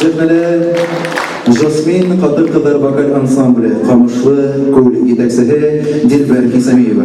Zehmele Jasmin Kadir Kıdar Vokal Ansambli Kamışlı Ko'l yetakchisi Dilber Hisamiyeva.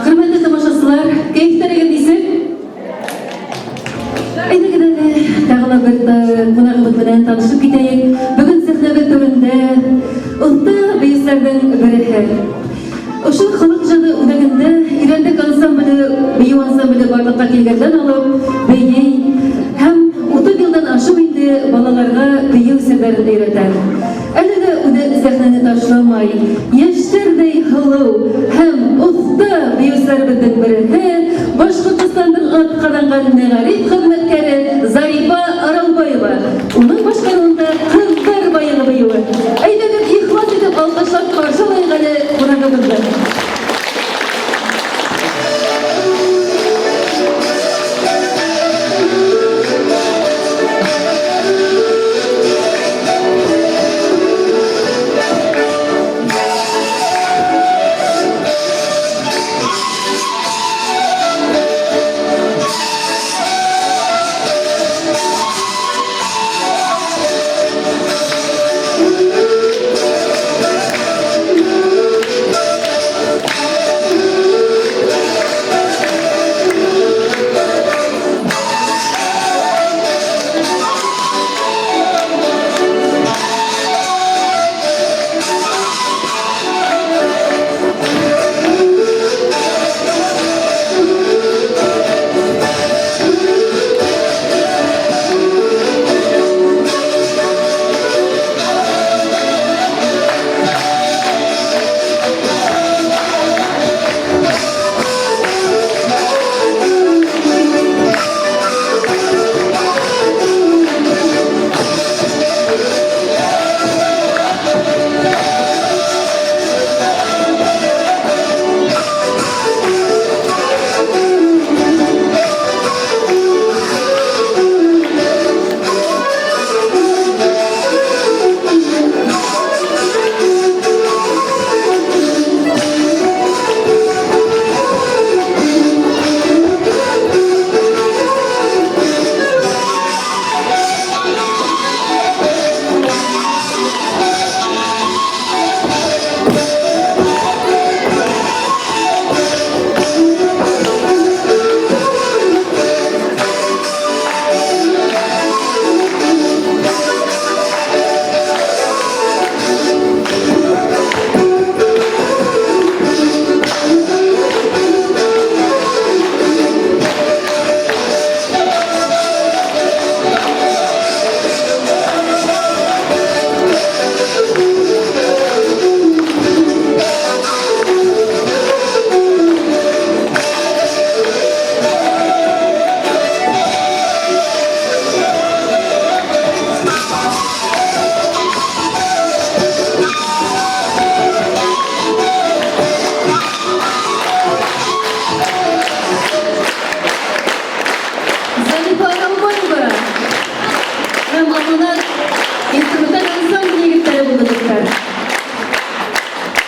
Hürmetli tamaşaçılar, keyiflere gidiysek? Ayda gidene tağla bir konağımız bilen tanışıp gideyik. Bugün sehnevi türünde ulta beyislerden biri. Oşun halk jadı udagında İrendek ansambili, beyu ansambili barlıkta kelgenden alıp beyi hem 30 yıldan aşım indi balalarga beyu seberini öğreten. Әлігі үді зәхнені ташламай, ештердей хылу, hem ұлтта бейусар біздің бірі, Башқұртстанның атқаданған мәғариф қызметкері Зарипа Аралбаева. Оның башқаруында қыздар байығы бейуі. Әйдәгір ихлас етіп алғашат қаршылайғаны қонағымызды.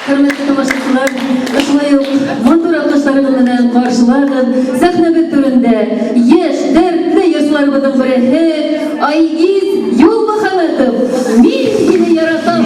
Hürmetli tamaşaçılar, ışılay yok, mantur alkışlarımızdan karşıladım. Sahne türünde yaş, dertli yaşlarımızın biri, Aygiz Yol Muhamedov, min yine yaratam.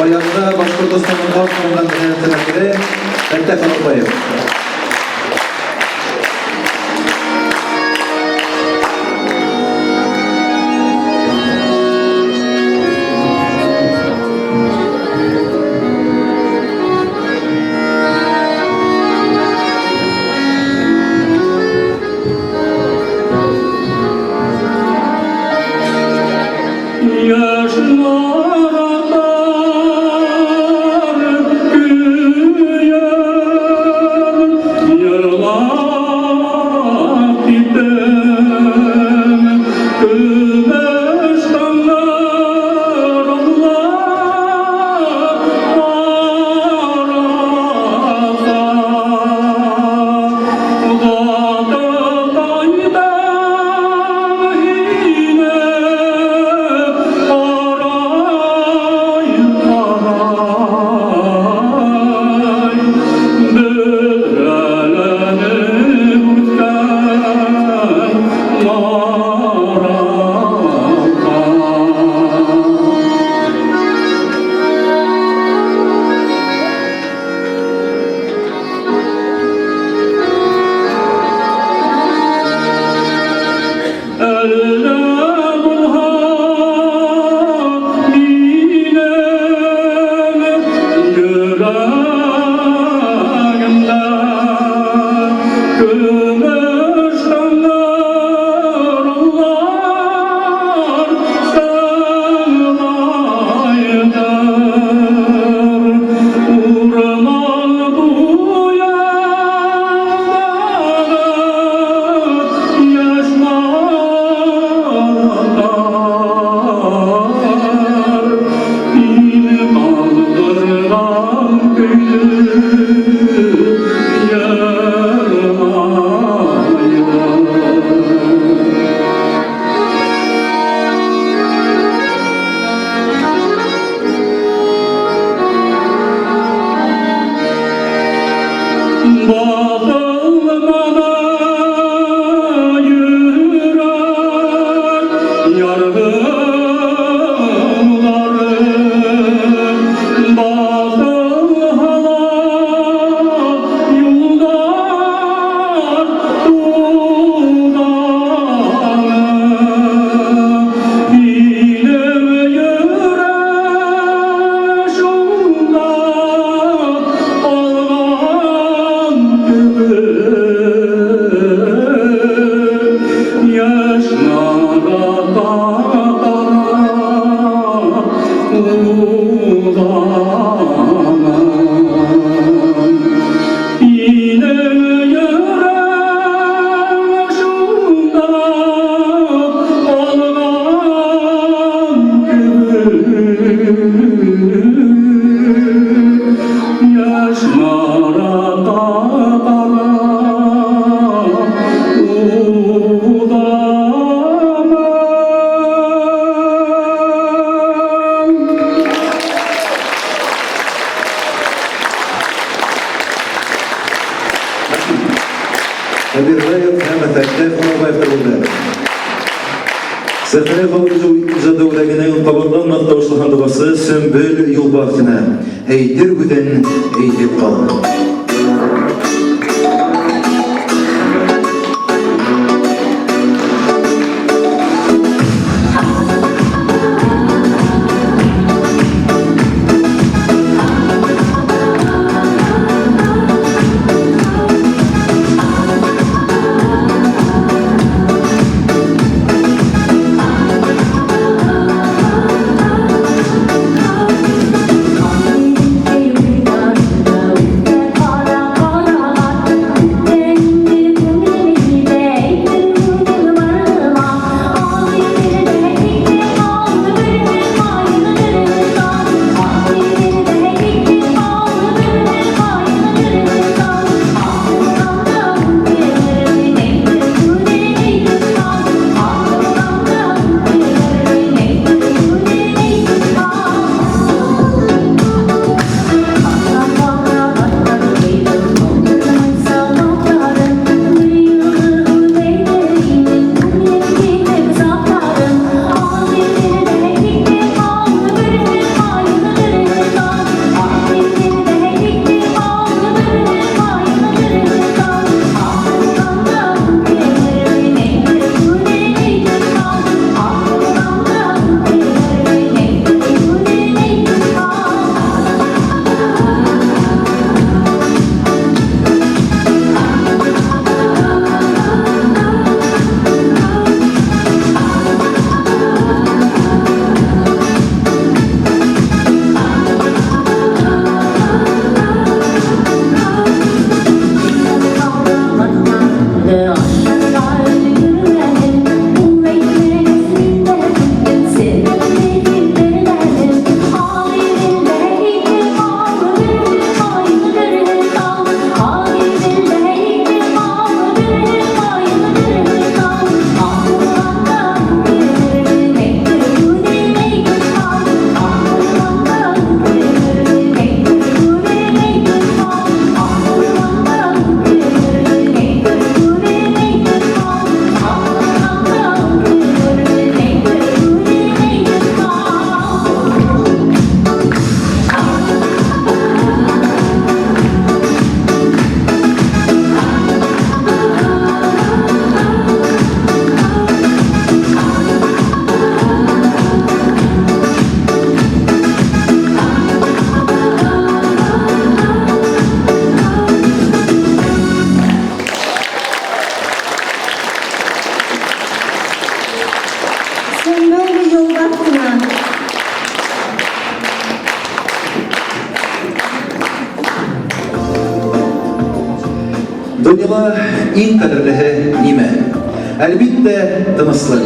Ayakta Başkortosi'nin altından senatörü Bektaş Alpayev. Сәхнә халкы җәдәүлегенең табылган мактаулы хандыбасы Сөмбел Юлбахтина. Әйтер бүген әйтеп кал. Hãy subscribe cho kênh Ghiền Mì Gõ để không bỏ lỡ Дөньяда иң кадерлеһе нимә? Әлбиттә, тыныслык.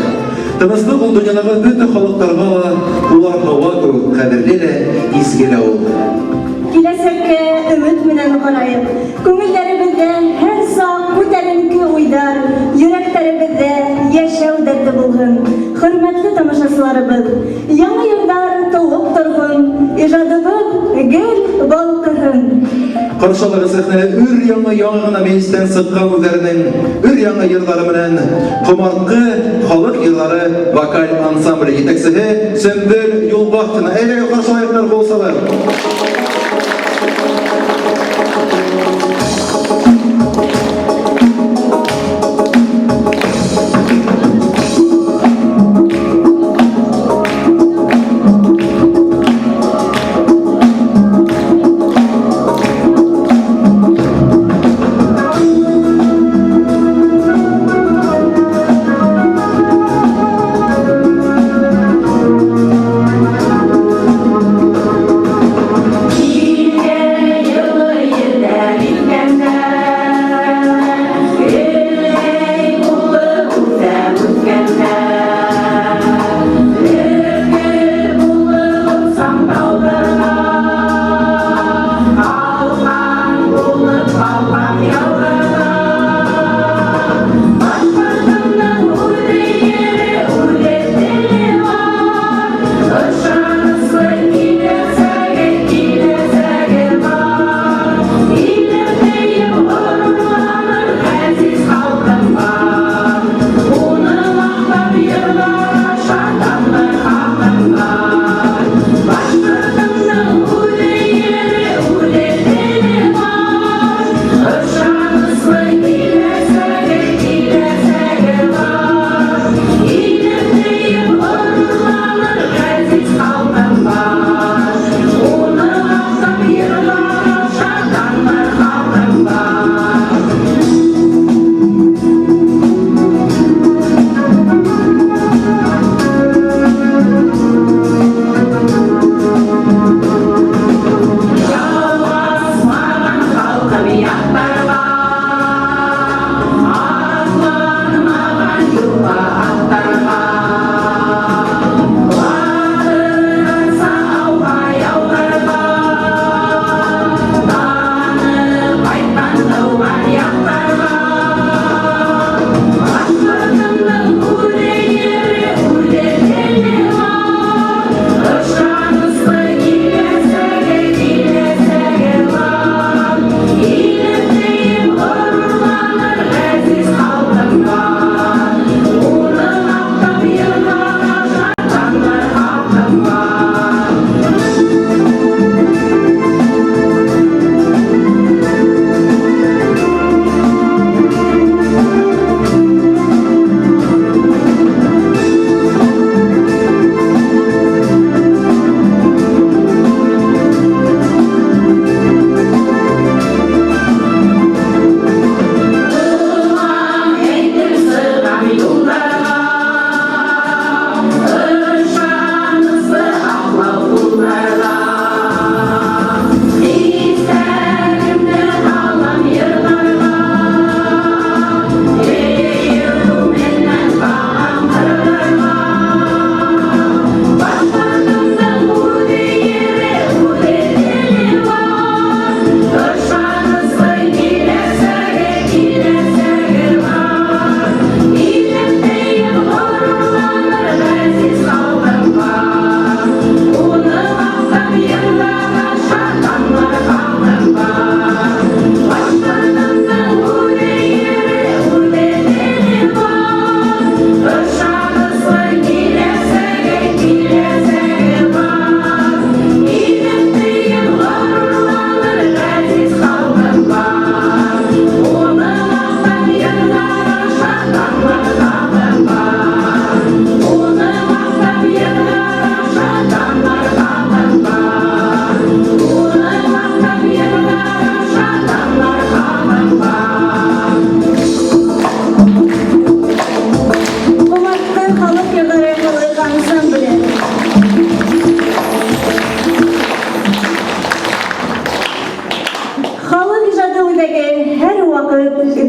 Тыныслык ул дөньядагы бөтен халыкларга ла, улар һава кебек кадерле лә, изге лә ул. Киләсәккә өмет менән карайык. Күңелләребездә һәр сак күтәренке уйдар, йөрәкләребездә яшәү дәрте булһын. Хөрмәтле тамашачыларыбыз, яңа елдар тулып торһын, иҗадыбыз гел балкыһын. Каршылыгы сәхнәне өр-яңа гына мейестән сыккан үзләренең өр-яңа йырлары белән комарткы халык йырлары вокаль ансамбле җитәкчесе Сөмбел Юлбахтина. Әйдәгез каршылайыклар булсалар.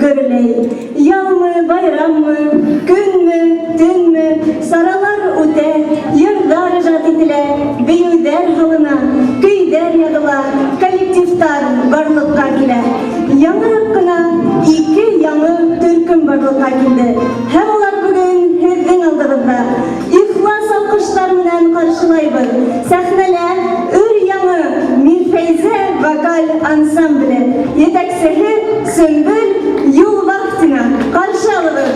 gürley. Yağmı, bayram mı, gün mü, tün mü, saralar öte, yıllar jat etile, büyüder halına, küyder yadıla, kolektiftar barlıkka kile. Yanı kına iki yanı türküm barlıkka kildi. Hem olar bugün herdin aldığında, İhlas alkışlar bilen karşılayбыз. Sahneler ür yanı Mirfeyze vokal ansambli. Yeteksihi Sümbül yıl vaktine karşı alırız.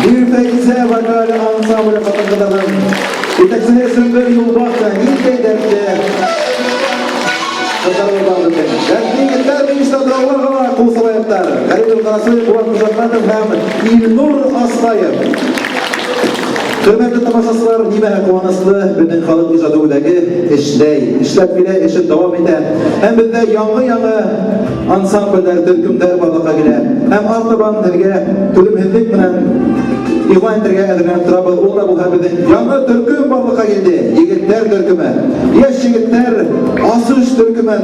Mirfeyze vokal ansambli katılımının yeteksihi Sümbül Yılbak'ta nice dertte kızarıldandı. Dertliğitler ve iştadırallarına kulsalayıplar. Karibül Karası Kuvat Kuzatmanov hem İlnur Aslayıp. Hürmetli tamaşasılar, nime kuvvanaslı bütün halk icadındaki işlep bile eşit devam eder. Hem bizde yanı ansambller, türkümler barlığa gile. Hem artaban derge tülüm hindik bilen İhvan derge edilen trabıl ola bu habidin yanı türküm barlığa geldi. Yigitler türkümü, yaş yigitler asış türkümün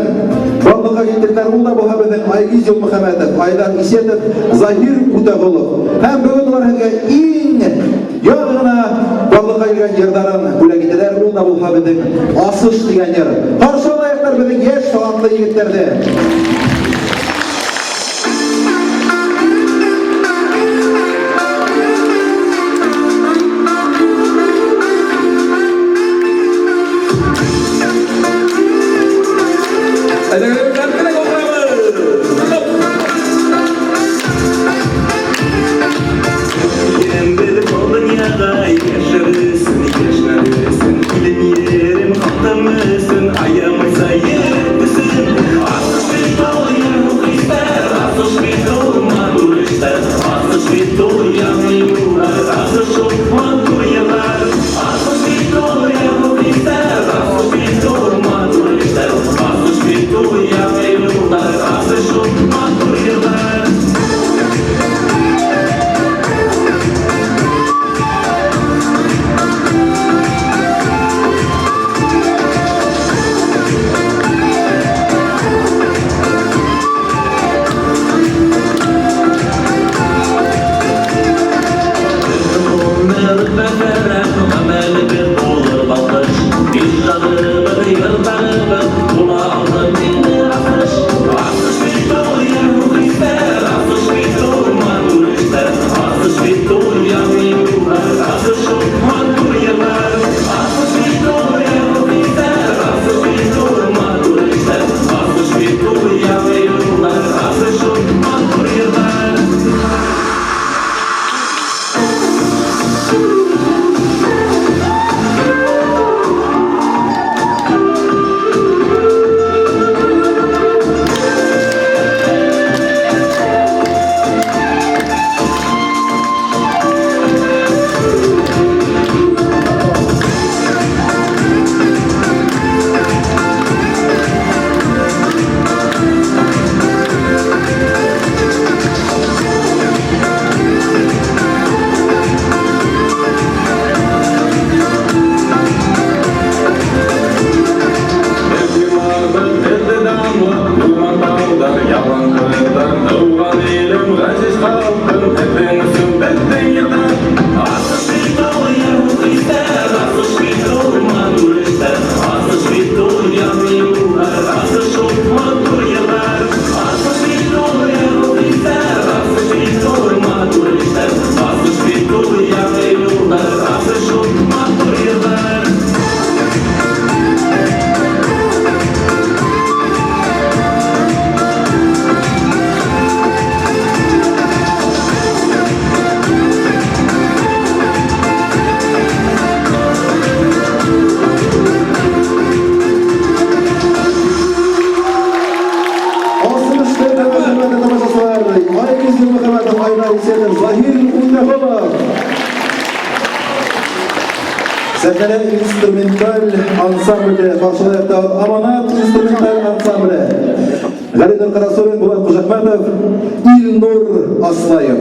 barlığa geldiler. Ola bu habidin Aygiz Yıl Muhammedov, Aylar İsyetov, Zahir Kutagulov. Hem bugün var in yağına barlığa gelgen yerdarın bule gittiler. Ola bu habidin asış diyen yer. Karşı olayaklar bizim yaş talantlı yigitlerdi. Yılmıkamadın Ayna İsyan'ın Zahir Uynakova. Səhələ instrumental ansamble qarşılayaqda Amanat instrumental ansamble. Galidir Karasorin, Bulat Kuşakmatov, İlnur Aslayev.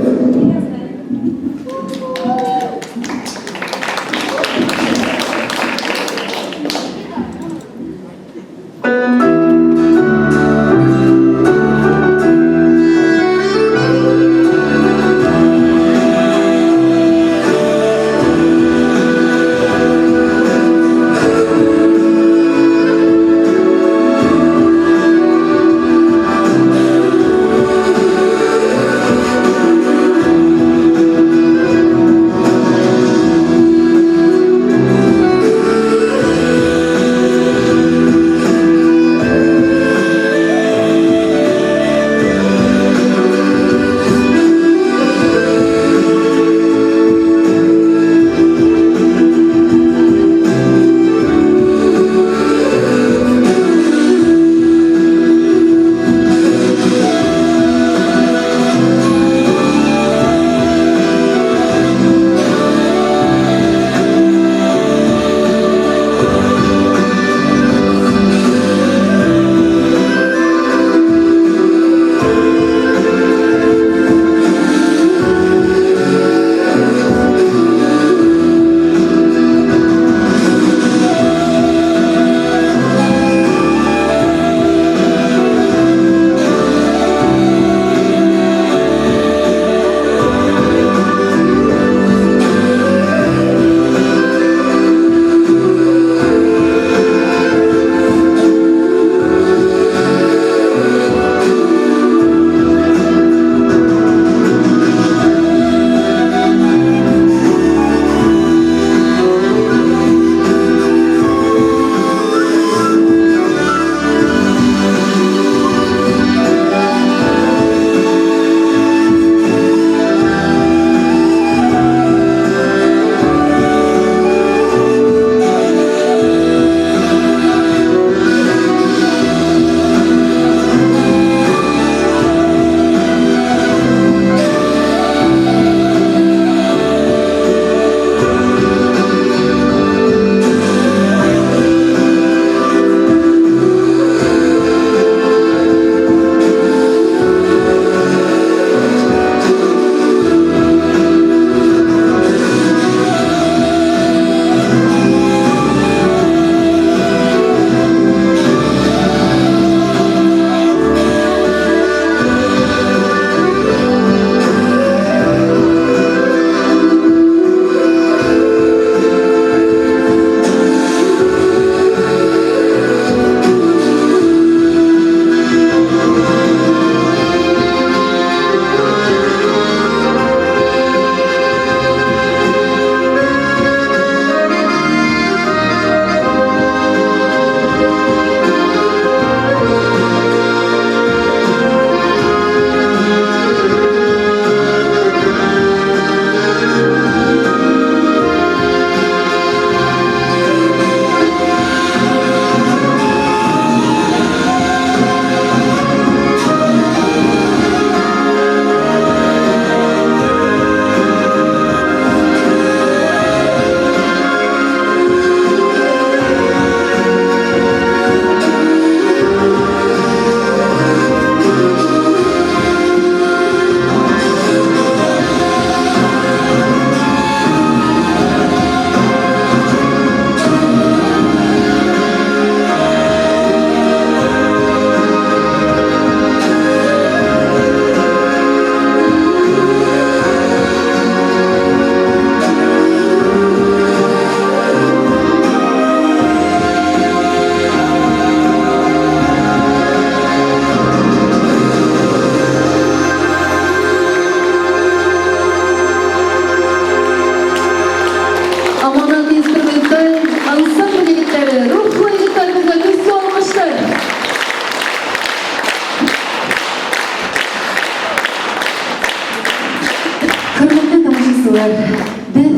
Biz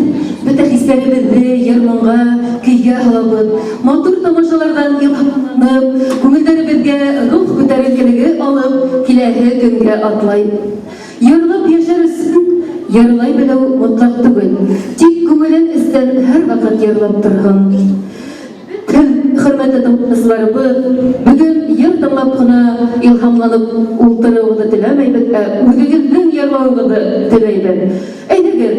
bütün hislerimizi yarmanğa, kıyga halabıp, motor tamaşalardan ilhamlanıp, көңілдерімізге ruh көтерілгелігі алып, келәгі күнге атлайып. Йырлап яшәр өсөн йырлай белү мотлак түгел. Тик күңелен истән һәр вакыт йырлап торган. Хөрмәтле тыңлаучыларыбыз, бүген йыр тыңлап кына илһамланып ултырыуыгызды теләмәйбез, үзегезнең йырлауыгызды теләйбез. Әйдәгез,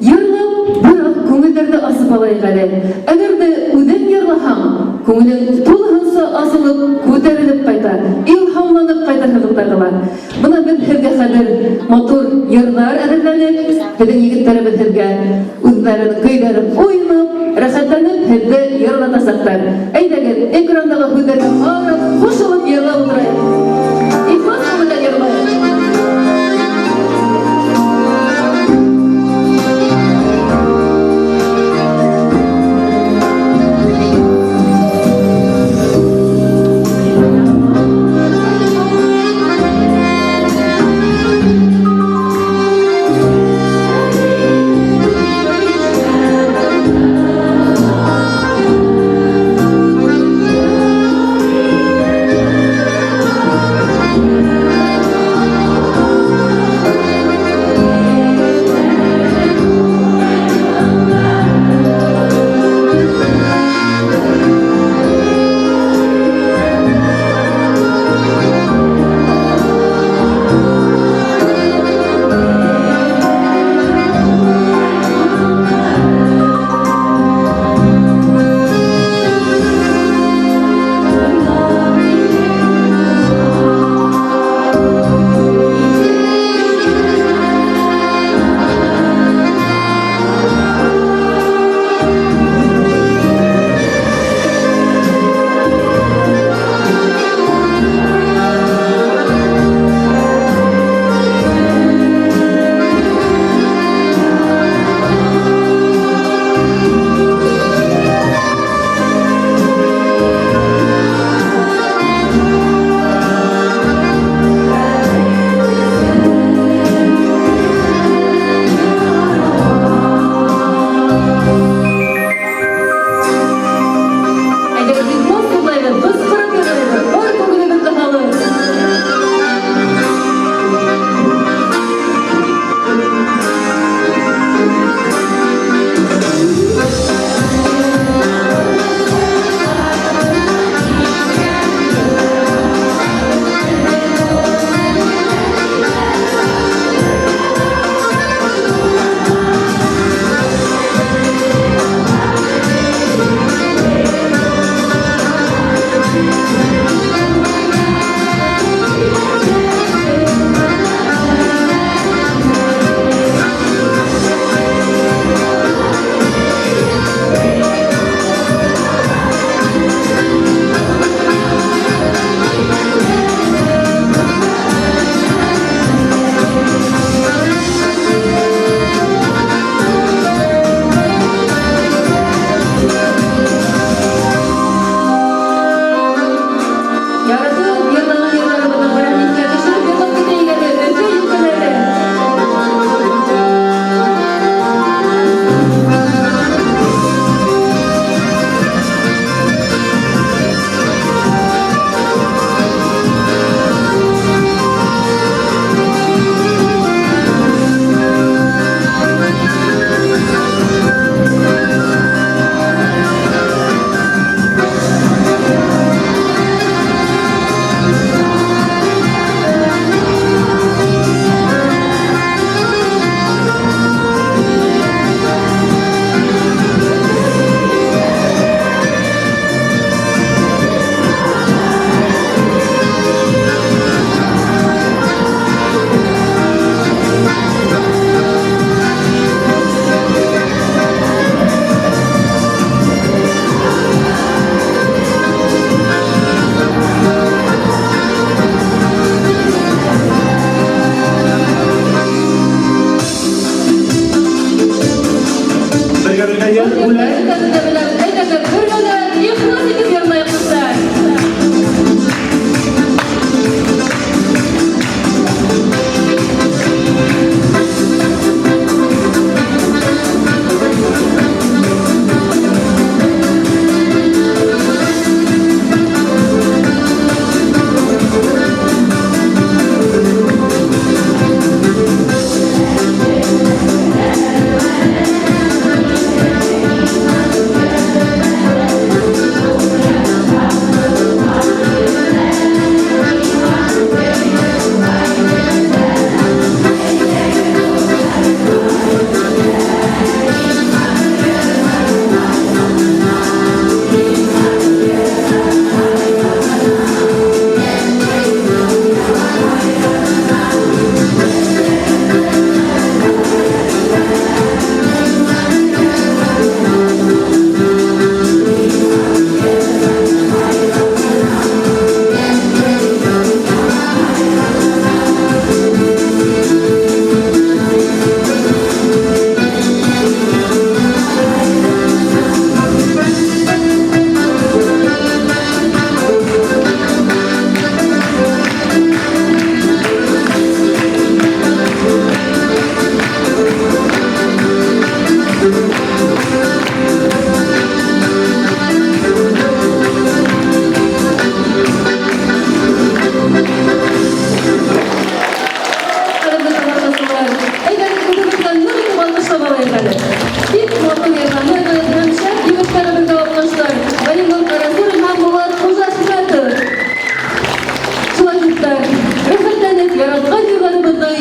йырлап бер күңелләрне асып алайык әле. Әгәр дә үзең йырлаһаң, күңелең тулыһынча асылып, күтәрелеп кайта, илһамланып кайтырсыздар. Бына без һеҙгә хәзер матур йырлар әҙерләнек, безнең егеттәребез һеҙгә үзләренең көйҙәрен уйнап, рәхәтләнеп һеҙҙе йырлатасаҡтар. Әйҙәгеҙ, экрандағы һүҙҙәргә ҡарап, ҡушылып йырлап ултырайыҡ. Ихлас менән йырлайыҡ.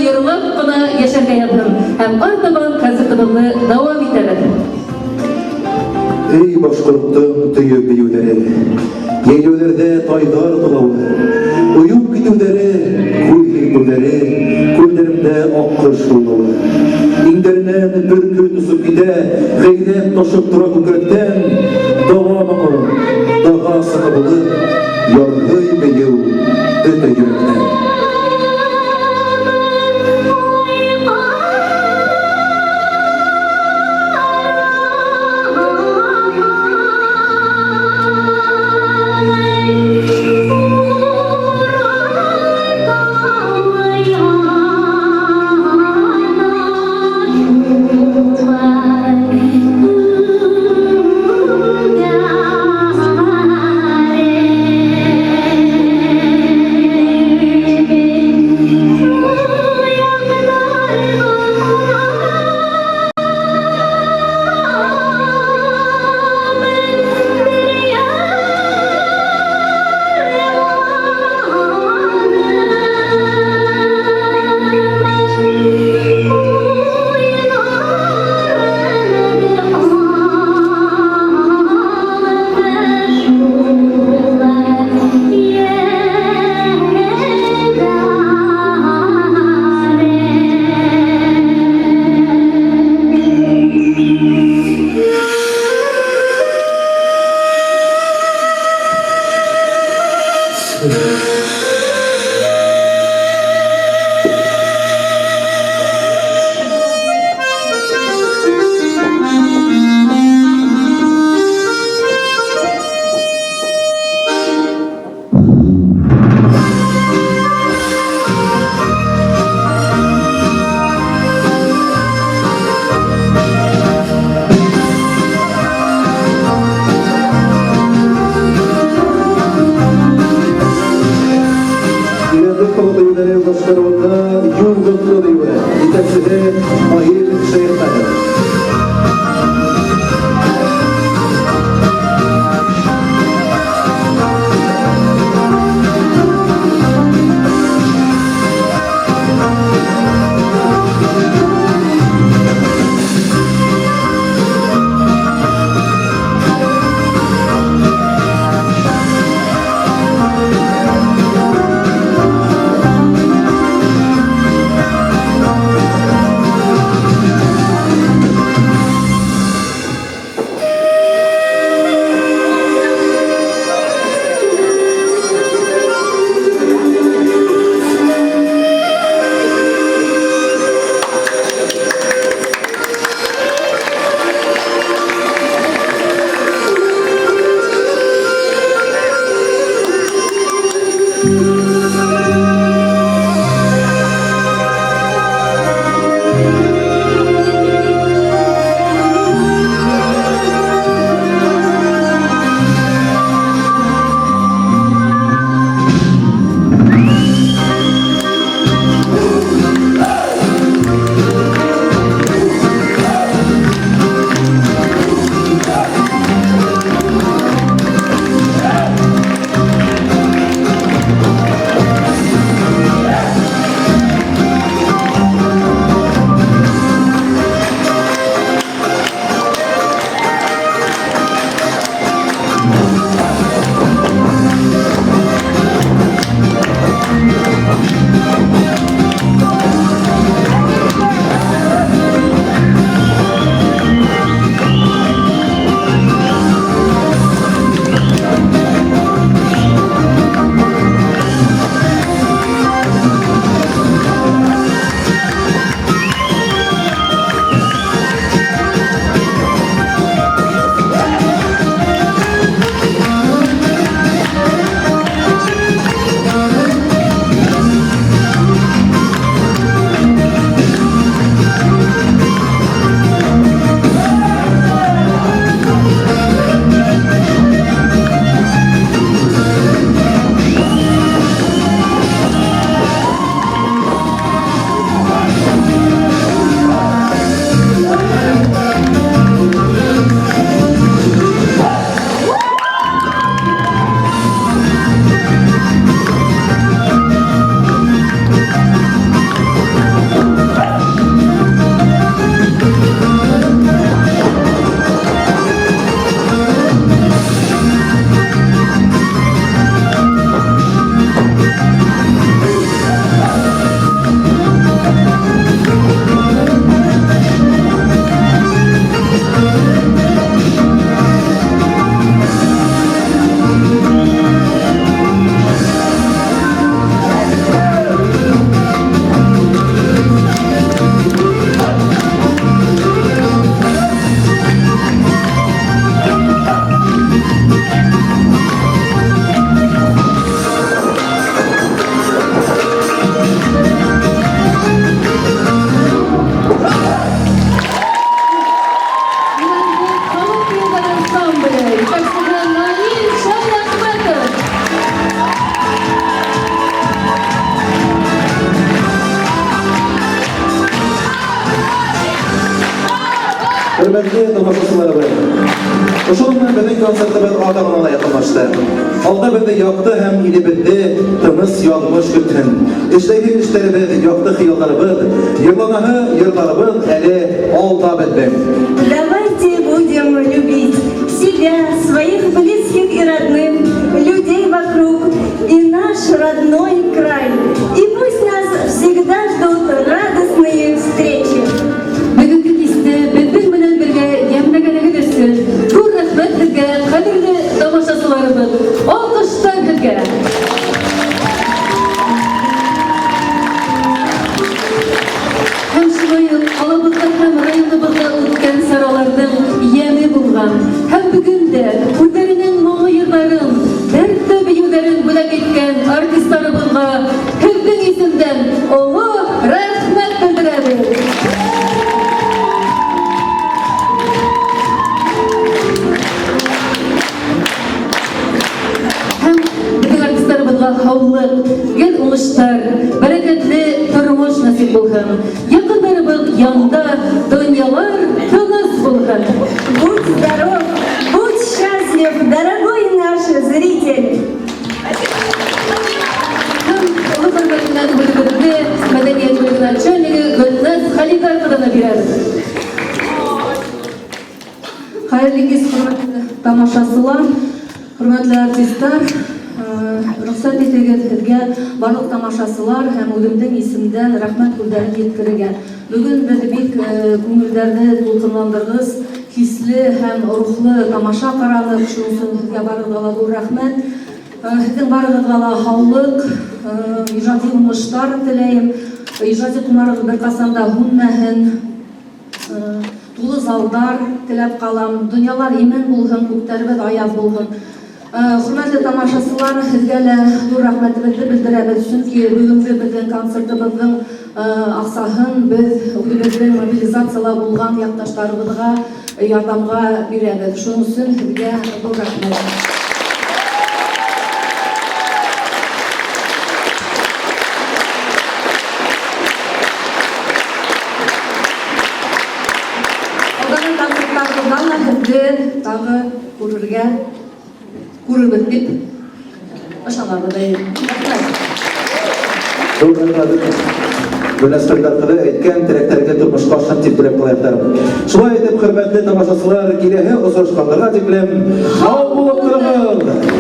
йырлап кына яшәргә ятһын һәм артабан концертыбызны дәвам итәбез. Ey башкорттың төйө биюләре, яйләүләрдә тайдар тулаулы, уюп китүләре, күл һирпүләре, күлләрендә аккош шаулавы. Иңдәреннән бөркү тусып китә, гайрәт ташып тора күкрәктән, дага маңы, дага сыгы булып, яргый бейеү өтә йөрәктән. Hürmetli tamашачыларыбыз, ошол менен биздин концертибиз атагына якынлашты. Алда бизди якты һәм илебезде тыныс язмыш көтөн. Эшләгән эшләребез, якты хыялларыбыз, йырланаһы йырларыбыз әле алда бездә. Давайте будем любить себя, своих близких и родных, людей вокруг и наш родной край. И пусть нас всегда ждут радостные встречи. Бүгінгі кесті біздің менен бірге емнәгәлігі өсін. Күр рәхмәт бізге, қадірлі тамашасыларымыз, алқыштар бізге. Һәм шулай алабызда һәм районыбызда үткән саралардың яме булган. Һәм бүгін дә үзләренең моңлы йырларын, дәртле биюләрен бүләк иткән артистларыбызга һезнең исемдән олы рәхмәт белдерәбез. Һаулык, гел уңыштар, бәрәкәтле тормыш насип булһын. Якындарыбыз янда, дөньялар тыныс булһын. Будь здоров, будь счастлив, дорогой наш зритель. Һәм олы хөрмәтеннән бүлегебезне мәдәният бүлеге начальнигы Гөлназ Халиковадан бирәбез. Хәерле кич, хөрмәтле тамашачылар, хөрмәтле артистлар, рөхсәт итегез һезгә барлык тамашачылар һәм үземнең исемдән рәхмәт сүзләрен җиткерергә. Бүген без бик күңелләрне тулкынландырдыгыз, хисле һәм рухлы тамаша карадык. Шуның өчен һезгә барыгызга зур рәхмәт. Һезнең барыгызга һаулык, иҗади уңышлар теләйм. Иҗади кунарыгыз беркасан да һүнмәһен. Тулы залдар теләп калам. Дөньялар имен булһын, күктәребез аяз булһын. Хөрмәтле тамашачылар, һезгә лә зур рәхмәтебезне белдерәбез, чөнки бүгенге безнең концертыбызның аксаһын без үзебезнең мобилизациялар булган якташларыбызга ярдәмгә бирәбез. Шуның өчен һезгә зур рәхмәт. Алдағы концертларыбыздан да һезне тагы күрербез дип ышанабыз. Гөлназ Халиковага әйткән теләкләргә тормышка ашып дип теләп калыйлар. Шулай итеп, хөрмәтле тамашачылар, киләһе осрашканнарга тиклем сау булып торыгыз.